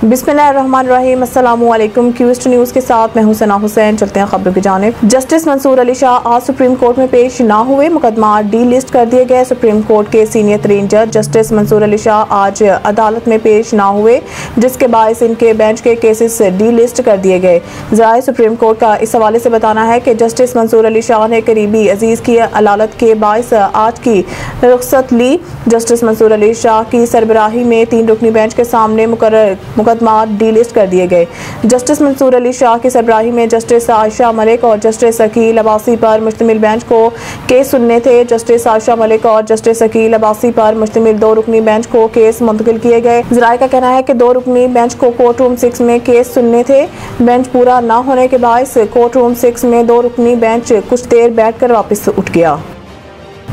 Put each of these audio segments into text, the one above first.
बिस्मिल्लाहिर्रहमानिर्रहीम, अस्सलामुअलैकुम। क्यूस्ट न्यूज़ के साथ मैं हूं सना हुसैन। चलते हैं खबरों की जानिब। जस्टिस मंसूर अली शाह आज सुप्रीम कोर्ट में पेश ना हुए, मुकदमा डी लिस्ट कर दिए गए। सुप्रीम कोर्ट के सीनियर तरीन जज जस्टिस मंसूर अली शाह आज अदालत में पेश ना हुए, जिसके बायस इनके बेंच के केसेस डी लिस्ट कर दिए गए। ज़राए सुप्रीम कोर्ट का इस हवाले से बताना है कि जस्टिस मंसूर अली शाह ने करीबी अजीज़ की अदालत के बायस आज की रुख्सत ली। जस्टिस मंसूर अली शाह की सरबराही में 3 रुकनी बेंच के सामने मुकदमा डी लिस्ट कर दिए गए। जस्टिस मंसूर अली शाह की सरबराही में जस्टिस आयशा मलिक और जस्टिस अकील अब्बासी पर मुश्तमिल बेंच को केस सुनने थे। जस्टिस आयशा मलिक और जस्टिस अकील अब्बासी पर मुश्तमिल 2 रुकनी बेंच को केस मुंतकिल किए गए। ज़राए का कहना है कि 2 रुकनी बेंच को कोर्ट रूम 6 में केस सुनने थे। बेंच पूरा न होने के बायस कोर्ट रूम 6 में 2 रुकनी बेंच कुछ देर बैठकर वापस उठ गया।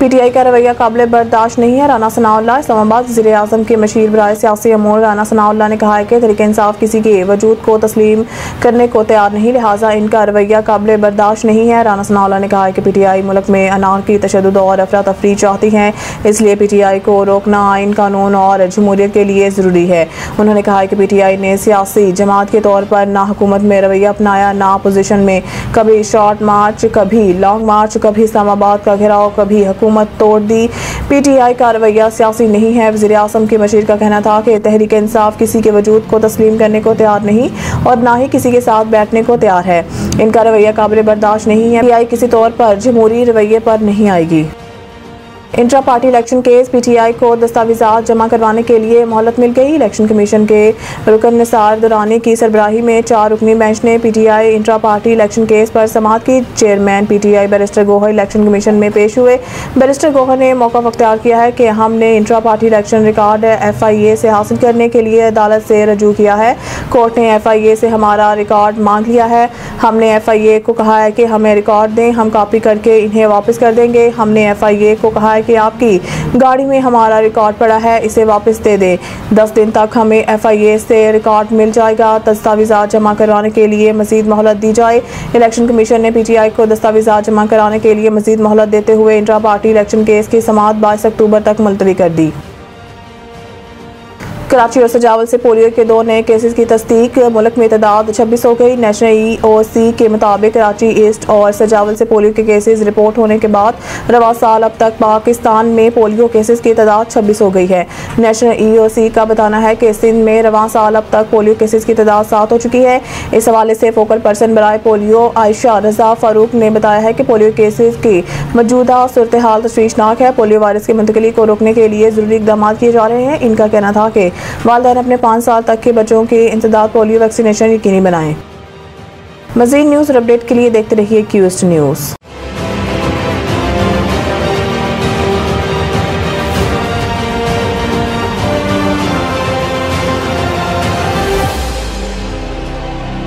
पीटीआई का रवैया काबिल बर्दाश्त नहीं है। राना सनाउल्लाह इस्लामाबाद वज़ीर आज़म के मशीर बराए सियासी अमूर राना सनाउल्लाह ने कहा है कि तहरीक इंसाफ किसी के वजूद को तस्लीम करने को तैयार नहीं, लिहाजा इनका रवैया काबिल बर्दाश्त नहीं है। राना सनाउल्लाह ने कहा है कि पीटीआई मुल्क में अनारकी, तशद्दुद और अफरा तफरी चाहती हैं, इसलिए पीटीआई को रोकना आइन, कानून और जमहूरियत के लिए ज़रूरी है। उन्होंने कहा है कि पीटीआई ने सियासी जमात के तौर पर ना हुकूमत में रवैया अपनाया, ना अपोजिशन में। कभी शॉर्ट मार्च, कभी लॉन्ग मार्च, कभी इस्लामाबाद का घेराव, कभी हुकूमत तोड़ दी। पीटीआई का रवैया सियासी नहीं है। वज़ीर आज़म के मशीर का कहना था कि तहरीक इंसाफ किसी के वजूद को तस्लीम करने को तैयार नहीं और ना ही किसी के साथ बैठने को तैयार है। इनका रवैया काबिल बर्दाश्त नहीं है। पीटीआई किसी तौर पर जमहूरी रवैये पर नहीं आएगी। Intra party election case PTI को दस्तावेजात जमा करवाने के लिए मोहलत मिल गई। इलेक्शन कमीशन के रुकन निसार दुरानी की सरबराही में 4 रुकनी बेंच ने PTI intra party election case पर समाअत की। Chairman PTI barrister Gohar election commission में पेश हुए। बैरिस्टर गोहर ने मौका अख्तियार किया है कि हमने intra party election record FIA से हासिल करने के लिए अदालत से रजू किया है। कोर्ट ने FIA से हमारा रिकॉर्ड मांग लिया है। हमने FIA को कहा है कि हमें रिकॉर्ड दें, हम कॉपी करके इन्हें वापस कर देंगे। हमने FIA को कहा कि आपकी गाड़ी में हमारा रिकॉर्ड पड़ा है, इसे वापस दे दें। 10 दिन तक हमें FIA से रिकॉर्ड मिल जाएगा। दस्तावेजात जमा करवाने के लिए मजीद मोहलत दी जाए। इलेक्शन कमीशन ने पीटीआई को दस्तावेजात जमा कराने के लिए मजीद मोहलत देते हुए इंट्रा पार्टी इलेक्शन केस की समाअत 22 अक्टूबर तक मुलतवी कर दी। कराची और सजावल से पोलियो के 2 नए केसेस की तस्दीक। मुल्क में तादाद 26 हो गई। नेशनल EOC के मुताबिक कराची ईस्ट और सजावल से पोलियो के केसेस रिपोर्ट होने के बाद रवा साल अब तक पाकिस्तान में पोलियो केसेस की तादाद 26 हो गई है। नेशनल EOC का बताना है कि सिंध में रवा साल अब तक पोलियो केसेस की तादाद 7 हो चुकी है। इस हवाले से फोकल पर्सन बराए पोलियो आयशा रजा फारूक ने बताया है कि पोलियो केसेस की मौजूदा सूरत हाल तशवीशनाक है। पोलियो वायरस की मुंतकिली को रोकने के लिए ज़रूरी इक़दाम किए जा रहे हैं। इनका कहना था कि वालिदैन अपने 5 साल तक के बच्चों के इंसदाद पोलियो वैक्सीनेशन यकीनी बनाएं। मज़ीद न्यूज़ और अपडेट के लिए देखते रहिए क्यूस्ट न्यूज़।